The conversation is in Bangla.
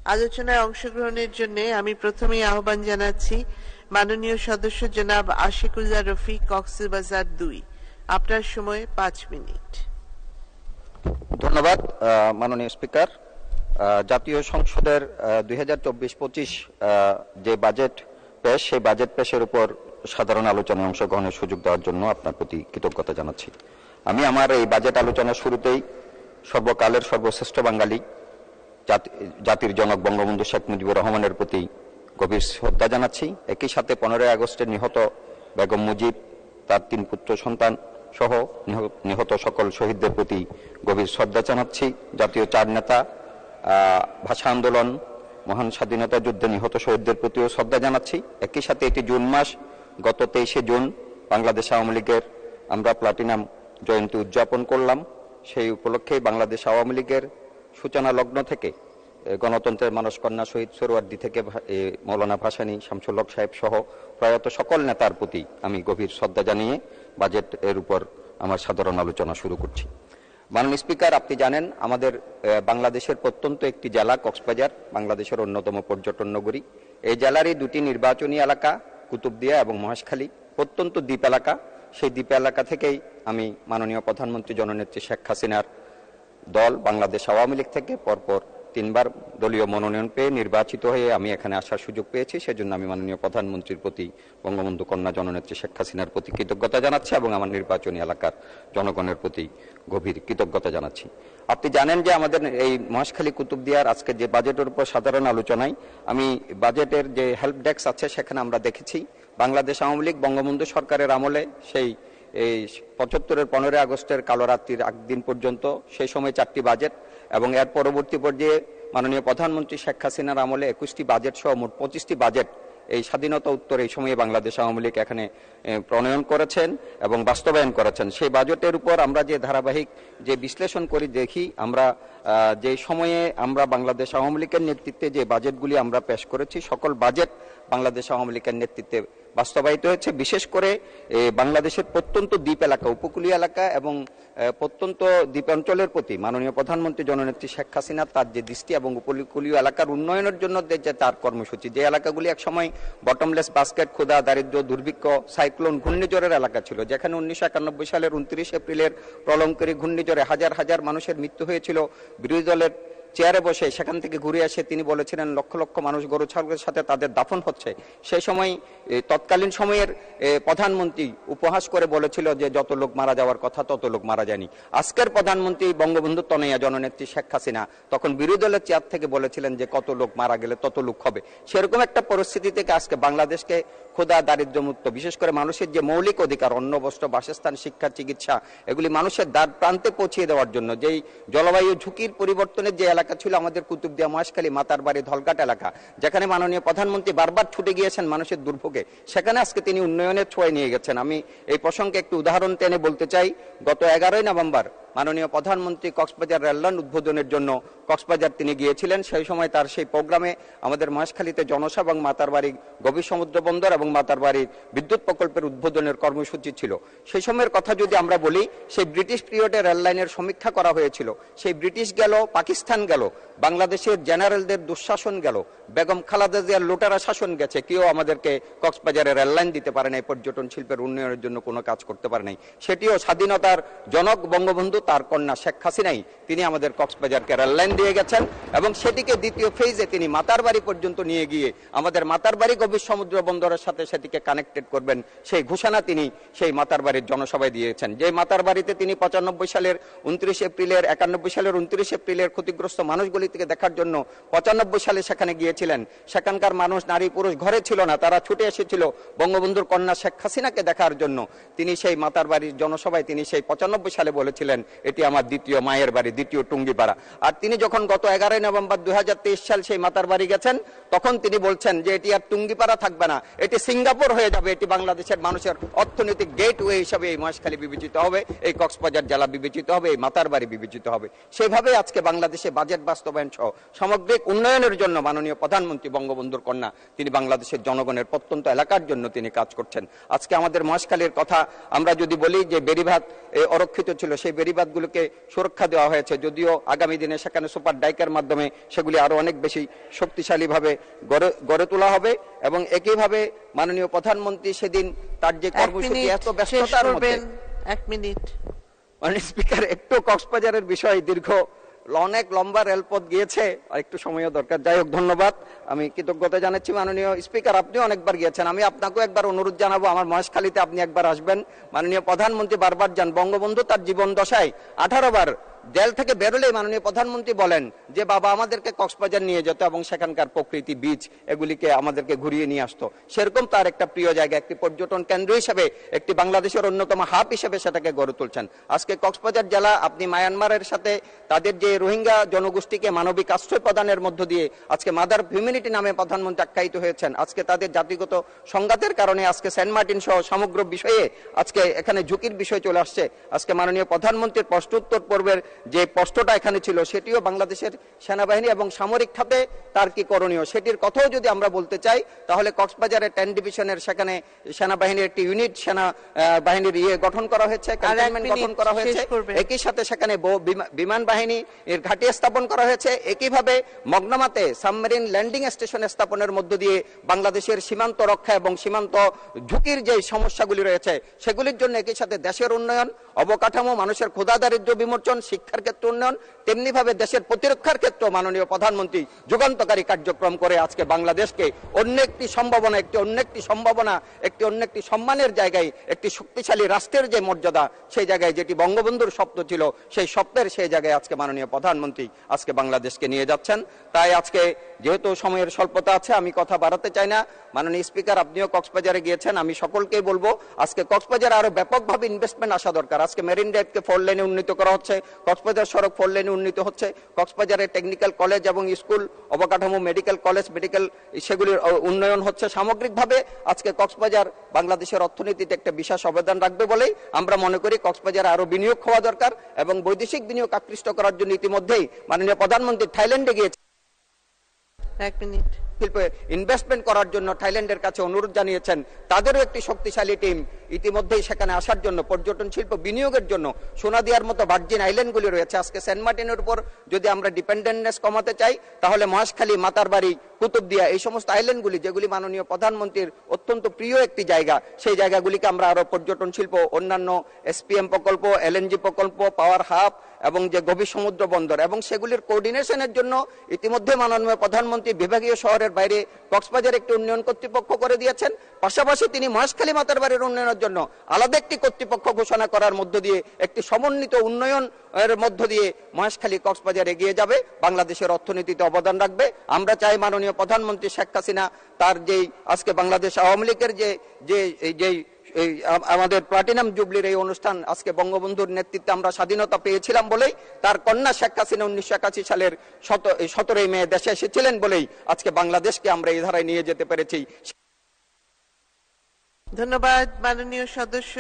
আলোচনায় অংশগ্রহণের জন্য আমি প্রথমেই আহ্বান জানাচ্ছি মাননীয় সদস্য জনাব আশিকুল্লাহ রফিক, কক্সবাজার ২। আপনার সময় ৫ মিনিট। ধন্যবাদ মাননীয় স্পিকার। জাতীয় সংসদের 2024-25 যে বাজেট পেশ, সেই বাজেট পেশের উপর সাধারণ আলোচনায় অংশগ্রহণের সুযোগ দেওয়ার জন্য আপনার প্রতি কৃতজ্ঞতা জানাচ্ছি। আমি আমার এই বাজেট আলোচনার শুরুতেই সর্বকালের সর্বশ্রেষ্ঠ বাঙালি জাতির জনক বঙ্গবন্ধু শেখ মুজিবুর রহমানের প্রতি গভীর শ্রদ্ধা জানাচ্ছি। একই সাথে 15 আগস্টের নিহত বেগম মুজিব, তার 3 পুত্র সন্তান সহ নিহত সকল শহীদদের প্রতি গভীর শ্রদ্ধা জানাচ্ছি। জাতীয় 4 নেতা, ভাষা আন্দোলন, মহান স্বাধীনতা যুদ্ধে নিহত শহীদদের প্রতিও শ্রদ্ধা জানাচ্ছি। একই সাথে এটি জুন মাস, গত 23শে জুন বাংলাদেশ আওয়ামী লীগের আমরা প্লাটিনাম জয়ন্তী উদযাপন করলাম। সেই উপলক্ষে বাংলাদেশ আওয়ামী লীগের সূচনা লগ্ন থেকে গণতন্ত্রের মানসকন্যা শহীদ সোহরাওয়ার্দী থেকে মৌলানা ভাসানী, শামসুল হক সাহেব সহ প্রয়াত সকল নেতার প্রতি আমি গভীর শ্রদ্ধা জানিয়ে বাজেট এর উপর আমার সাধারণ আলোচনা শুরু করছি। মাননীয় স্পিকার, আপনি জানেন আমাদের বাংলাদেশের প্রত্যন্ত একটি জেলা কক্সবাজার বাংলাদেশের অন্যতম পর্যটন নগরী। এই জেলারই 2টি নির্বাচনী এলাকা কুতুবদিয়া এবং মহেশখালী, প্রত্যন্ত দ্বীপ এলাকা। সেই দ্বীপ এলাকা থেকেই আমি মাননীয় প্রধানমন্ত্রী জননেত্রী শেখ হাসিনার দল বাংলাদেশ আওয়ামী লীগ থেকে পরপর 3বার দলীয় মনোনয়ন পেয়ে নির্বাচিত হয়ে আমি এখানে আসার সুযোগ পেয়েছি। সেজন্য আমি মাননীয় প্রধানমন্ত্রীর প্রতি, বঙ্গবন্ধু কন্যা জননেত্রী শেখ হাসিনার প্রতি কৃতজ্ঞতা জানাচ্ছি এবং আমার নির্বাচনী এলাকার জনগণের প্রতি গভীর কৃতজ্ঞতা জানাচ্ছি। আপনি জানেন যে আমাদের এই মহেশখালী কুতুবদিয়ার আজকে যে বাজেটের উপর সাধারণ আলোচনায় আমি বাজেটের যে হেল্প ডেস্ক আছে সেখানে আমরা দেখেছি বাংলাদেশ আওয়ামী লীগ বঙ্গবন্ধু সরকারের আমলে সেই 75-এর 15 আগস্টের কালো রাত্রির দিন পর্যন্ত সেই সময় 4টি বাজেট এবং এর পরবর্তী পর্যায়ে মাননীয় প্রধানমন্ত্রী শেখ হাসিনার আমলে 21টি বাজেট সহ মোট 25টি বাজেট এই স্বাধীনতা উত্তর এই সময়ে বাংলাদেশ আওয়ামী লীগ এখানে প্রণয়ন করেছেন এবং বাস্তবায়ন করেছেন। সেই বাজেটের উপর আমরা যে ধারাবাহিক যে বিশ্লেষণ করি দেখি আমরা যে সময়ে আমরা বাংলাদেশ আওয়ামী লীগের নেতৃত্বে যে বাজেটগুলি আমরা পেশ করেছি সকল বাজেট বাংলাদেশ আওয়ামী লীগের নেতৃত্বে বাস্তবায়িত হয়েছে। বিশেষ করে বাংলাদেশের প্রত্যন্ত দ্বীপ এলাকা, উপকূলীয় এলাকা এবং প্রত্যন্ত দ্বীপাঞ্চলের প্রতি মাননীয় প্রধানমন্ত্রী জননেত্রী শেখ হাসিনা তার যে দৃষ্টি এবং উপকূলীয় এলাকার উন্নয়নের জন্য যে তার কর্মসূচি, যে এলাকাগুলি একসময় বটমলেস বাস্কেট, ক্ষুধা, দারিদ্র, দুর্ভিক্ষ, সাইক্লোন, ঘূর্ণিঝড়ের এলাকা ছিল, যেখানে 1991 সালের 29 এপ্রিলের প্রলয়ঙ্করী ঘূর্ণিঝড়ে হাজার হাজার মানুষের মৃত্যু হয়েছিল। বিরোধী দলের চেয়ারে বসে সেখান থেকে ঘুরে এসে তিনি বলেছিলেন লক্ষ লক্ষ মানুষ গরু ছাগলের সাথে তাদের দাফন হচ্ছে। সেই সময় তৎকালীন সময়ের প্রধানমন্ত্রী উপহাস করে বলেছিল যে যত লোক মারা যাওয়ার কথা তত লোক মারা যায়নি। আজকের প্রধানমন্ত্রী বঙ্গবন্ধু তনয়া জননেত্রী শেখ হাসিনা তখন বিরোধী দলের চেয়ার থেকে বলেছিলেন যে কত লোক মারা গেলে তত লোক হবে। সেরকম একটা পরিস্থিতি থেকে আজকে বাংলাদেশকে ক্ষুধা, দারিদ্র মুক্ত, বিশেষ করে মানুষের যে মৌলিক অধিকার অন্ন, বস্ত্র, বাসস্থান, শিক্ষা, চিকিৎসা এগুলি মানুষের দ্বার প্রান্তে পৌঁছিয়ে দেওয়ার জন্য যেই জলবায়ু ঝুঁকির পরিবর্তনের যে এলাকা ছিল আমাদের কুতুবদিয়া, মহেশখালী, মাতারবাড়ি, ধলঘাট এলাকা, যেখানে মাননীয় প্রধানমন্ত্রী বারবার ছুটে গিয়েছেন মানুষের দুর্ভোগে, সেখানে আজকে তিনি উন্নয়নের ছোঁয়া নিয়ে গেছেন। আমি এই প্রসঙ্গে একটি উদাহরণ টেনে বলতে চাই। গত 11ই নভেম্বর মাননীয় প্রধানমন্ত্রী কক্সবাজার রেললাইন উদ্বোধনের জন্য কক্সবাজার তিনি গিয়েছিলেন। সেই সময় তার সেই প্রোগ্রামে আমাদের মহেশখালীতে জনসভা এবং মাতারবাড়ি গভীর সমুদ্র বন্দর এবং মাতারবাড়ির বিদ্যুৎ প্রকল্পের উদ্বোধনের কর্মসূচি ছিল। সেই সময়ের কথা যদি আমরা বলি, সেই ব্রিটিশ পিরিয়ডে রেললাইনের সমীক্ষা করা হয়েছিল। সেই ব্রিটিশ গেল, পাকিস্তান গেল, বাংলাদেশের জেনারেলদের দুঃশাসন গেল, বেগম খালেদা জিয়ার লুটেরা শাসন গেছে, কেউ আমাদেরকে কক্সবাজারে রেললাইন দিতে পারে নাই, পর্যটন শিল্পের উন্নয়নের জন্য কোনো কাজ করতে পারে নাই। সেটিও স্বাধীনতার জনক বঙ্গবন্ধু তার কন্যা শেখ হাসিনাই তিনি আমাদের কক্সবাজারকে রেললাইন দিয়ে গেছেন এবং সেটিকে দ্বিতীয় ফেজে তিনি মাতারবাড়ি পর্যন্ত নিয়ে গিয়ে আমাদের মাতারবাড়ি গভীর সমুদ্র বন্দরের সাথে সেটিকে কানেক্টেড করবেন সেই ঘোষণা তিনি সেই মাতারবাড়ির জনসভায় দিয়েছেন। যে মাতারবাড়িতে তিনি 95 সালের 29 এপ্রিলের 91 সালের 29 এপ্রিলের ক্ষতিগ্রস্ত মানুষগুলি থেকে দেখার জন্য 95 সালে সেখানে গিয়েছিলেন। সেখানকার মানুষ, নারী পুরুষ ঘরে ছিল না, তারা ছুটে এসেছিল বঙ্গবন্ধুর কন্যা শেখ হাসিনাকে দেখার জন্য। তিনি সেই মাতারবাড়ির জনসভায় তিনি সেই 95 সালে বলেছিলেন এটি আমার দ্বিতীয় মায়ের বাড়ি, দ্বিতীয় টুঙ্গিপাড়া। আর তিনি যখন গত 11ই নভেম্বর 2023 সাল সেই মাতার বাড়ি গেছেন, তখন তিনি বলছেন যে এটি আর টুঙ্গিপাড়া থাকবে না, এটি সিঙ্গাপুর হয়ে যাবে, এটি বাংলাদেশের মানুষের অর্থনৈতিক গেটওয়ে হিসাবে এই মহেশখালী বিবেচিত হবে, এই কক্সবাজার জেলা বিবেচিত হবে, এই মাতার বাড়ি বিবেচিত হবে। সেভাবে আজকে বাংলাদেশে বাজেট বাস্তবায়ন সহ সামগ্রিক উন্নয়নের জন্য মাননীয় প্রধানমন্ত্রী বঙ্গবন্ধুর কন্যা তিনি বাংলাদেশের জনগণের প্রত্যন্ত এলাকার জন্য তিনি কাজ করছেন। আজকে আমাদের মহেশখালীর কথা আমরা যদি বলি যে বেড়িবাঁধ অরক্ষিত ছিল, সেই বেড়িবাঁধ বেড়িবাঁধগুলোকে সুরক্ষা দেওয়া হয়েছে, যদিও আগামী দিনে সেখানে সুপার ডাইকের মাধ্যমে সেগুলি আরো অনেক বেশি শক্তিশালীভাবে গড়ে তোলা হবে। এবং একইভাবে মাননীয় প্রধানমন্ত্রী সেদিন তার যে কর্মসূচি এত ব্যস্ততার মধ্যে, 1 মিনিট মাননীয় স্পিকার, একটু কক্সবাজারের বিষয় দীর্ঘ অনেক লম্বা রেলপথ গিয়েছে, আর একটু সময়ও দরকার। যাই হোক, ধন্যবাদ, আমি কৃতজ্ঞতা জানাচ্ছি। মাননীয় স্পিকার, আপনিও অনেকবার গিয়েছেন, আমি আপনাকেও একবার অনুরোধ জানাবো, আমার মহেশখালীতে আপনি একবার আসবেন। মাননীয় প্রধানমন্ত্রী বারবার যান, বঙ্গবন্ধু তার জীবন দশায় 18 বার জেল থেকে বেরোলেই মাননীয় প্রধানমন্ত্রী বলেন যে বাবা আমাদেরকে কক্সবাজার নিয়ে যেত এবং সেখানকার প্রকৃতি, বীচ এগুলিকে আমাদেরকে ঘুরিয়ে নিয়ে আসতো। সেরকম তার একটা প্রিয় জায়গা, একটি পর্যটন কেন্দ্র হিসেবে, একটি বাংলাদেশের অন্যতম হাব হিসেবে সেটাকে গড়ে তুলছেন। আজকে কক্সবাজার জেলা আপনি মায়ানমারের সাথে তাদের যে রোহিঙ্গা জনগোষ্ঠীকে মানবিক আশ্রয় প্রদানের মধ্য দিয়ে আজকে মাদার হিউম্যানিটি নামে প্রধানমন্ত্রী আখ্যায়িত হয়েছেন। আজকে তাদের জাতিগত সংঘাতের কারণে আজকে সেন্ট মার্টিন সহ সমগ্র বিষয়ে আজকে এখানে ঝুঁকির বিষয় চলে আসছে। আজকে মাননীয় প্রধানমন্ত্রীর প্রশ্নোত্তর পর্বের যে প্রশ্নটা এখানে ছিল, সেটিও বাংলাদেশের সেনাবাহিনী এবং সামরিক খাতে তার কি করণীয় সেটির কথাও যদি আমরা বলতে চাই, তাহলে কক্সবাজারের 10 ডিভিশনের সেখানে সেনাবাহিনীর একটি ইউনিট সেনাবাহিনীর গঠন করা হয়েছে, ক্যান্টনমেন্ট গঠন করা হয়েছে। একই সাথে সেখানে বিমান বাহিনী এর ঘাঁটি স্থাপন করা হয়েছে। একইভাবে মগনামাতে সাবমেরিন ল্যান্ডিং স্টেশন স্থাপনের মধ্য দিয়ে বাংলাদেশের সীমান্ত রক্ষা এবং সীমান্ত ঝুঁকির যে সমস্যাগুলি রয়েছে সেগুলির জন্য একই সাথে দেশের উন্নয়ন, অবকাঠামো, মানুষের ক্ষুধা দারিদ্র্য বিমোচন, শিক্ষার ক্ষেত্রে উন্নয়ন, তেমনি ভাবে দেশের প্রতিরক্ষার ক্ষেত্রে মাননীয় প্রধানমন্ত্রী যুগান্তকারী কার্যক্রম করে আজকে বাংলাদেশকে অন্য একটি সম্ভাবনা, একটি অন্য একটি সম্মানের জায়গায়, একটি শক্তিশালী রাষ্ট্রের যে মর্যাদা সেই জায়গায়, যেটি বঙ্গবন্ধুর স্বপ্ন ছিল সেই স্বপ্নের সেই জায়গায় আজকে মাননীয় প্রধানমন্ত্রী আজকে বাংলাদেশকে নিয়ে যাচ্ছেন। তাই আজকে যেহেতু সময়ের স্বল্পতা আছে, আমি কথা বাড়াতে চাই না। মাননীয় স্পিকার, আপনিও কক্সবাজারে গিয়েছেন, আমি সকলকেই বলবো আজকে কক্সবাজারে আরো ব্যাপকভাবে ইনভেস্টমেন্ট আসা দরকার। আজকে মেরিন ড্রাইভকে 4 লেনে উন্নীত করা হচ্ছে, কক্সবাজার সড়ক 4 লেনে উন্নীত হচ্ছে, কক্সবাজারের টেকনিক্যাল কলেজ এবং স্কুল, অবকাঠামো, মেডিকেল কলেজ, মেডিকেল সেগুলির উন্নয়ন হচ্ছে। সামগ্রিকভাবে আজকে কক্সবাজার বাংলাদেশের অর্থনীতিতে একটা বিশেষ অবদান রাখবে বলেই আমরা মনে করি কক্সবাজারে আরো বিনিয়োগ হওয়া দরকার। এবং বৈদেশিক বিনিয়োগ আকৃষ্ট করার জন্য ইতিমধ্যেই মাননীয় প্রধানমন্ত্রী থাইল্যান্ডে গিয়েছে, 1 মিনিট শিল্পে ইনভেস্টমেন্ট করার জন্য থাইল্যান্ডের কাছে অনুরোধ জানিয়েছেন। তাদেরও একটি শক্তিশালী টিম ইতিমধ্যেই সেখানে আসার জন্য, পর্যটন শিল্প বিনিয়োগের জন্য। সোনাদিয়ার মতো ভার্জিন আইল্যান্ডগুলি রয়েছে। আজকে সেন্ট মার্টিনের উপর যদি আমরা ডিপেন্ডেন্টনেস কমাতে চাই, তাহলে মহেশখালী, মাতারবাড়ি, কুতুবদিয়া, এই সমস্ত আইল্যান্ডগুলি যেগুলি মাননীয় প্রধানমন্ত্রীর অত্যন্ত প্রিয় একটি জায়গা, সেই জায়গাগুলিকে আমরা আরো পর্যটন শিল্প, অন্যান্য এসপিএম প্রকল্প, এলএনজি প্রকল্প, পাওয়ার হাব এবং যে গভীর সমুদ্র বন্দর এবং সেগুলির কোঅর্ডিনেশনের জন্য ইতিমধ্যে মাননীয় প্রধানমন্ত্রী বিভাগীয় শহরের বাইরে কক্সবাজার একটি উন্নয়ন কর্তৃপক্ষ করে দিয়েছেন। পাশাপাশি তিনি মহেশখালী, মাতারবাড়ির উন্নয়নের জন্য আলাদা একটি কর্তৃপক্ষ ঘোষণা করার মধ্য দিয়ে একটি সমন্বিত উন্নয়ন এর মধ্য দিয়ে মহেশখালী, কক্সবাজার এগিয়ে যাবে, বাংলাদেশের অর্থনীতিতে অবদান রাখবে। আমরা চাই মাননীয় প্রধানমন্ত্রী শেখ হাসিনা তার যেই আজকে বাংলাদেশ আওয়ামী লীগের যে আমাদের প্লাটিনাম জুবলির এই অনুষ্ঠান, আজকে বঙ্গবন্ধুর নেতৃত্বে আমরা স্বাধীনতা পেয়েছিলাম বলেই, তার কন্যা শেখ হাসিনা 1981 সালের 17 মে দেশে এসেছিলেন বলেই আজকে বাংলাদেশকে আমরা এই ধারায় নিয়ে যেতে পেরেছি। ধন্যবাদ মাননীয় সদস্য।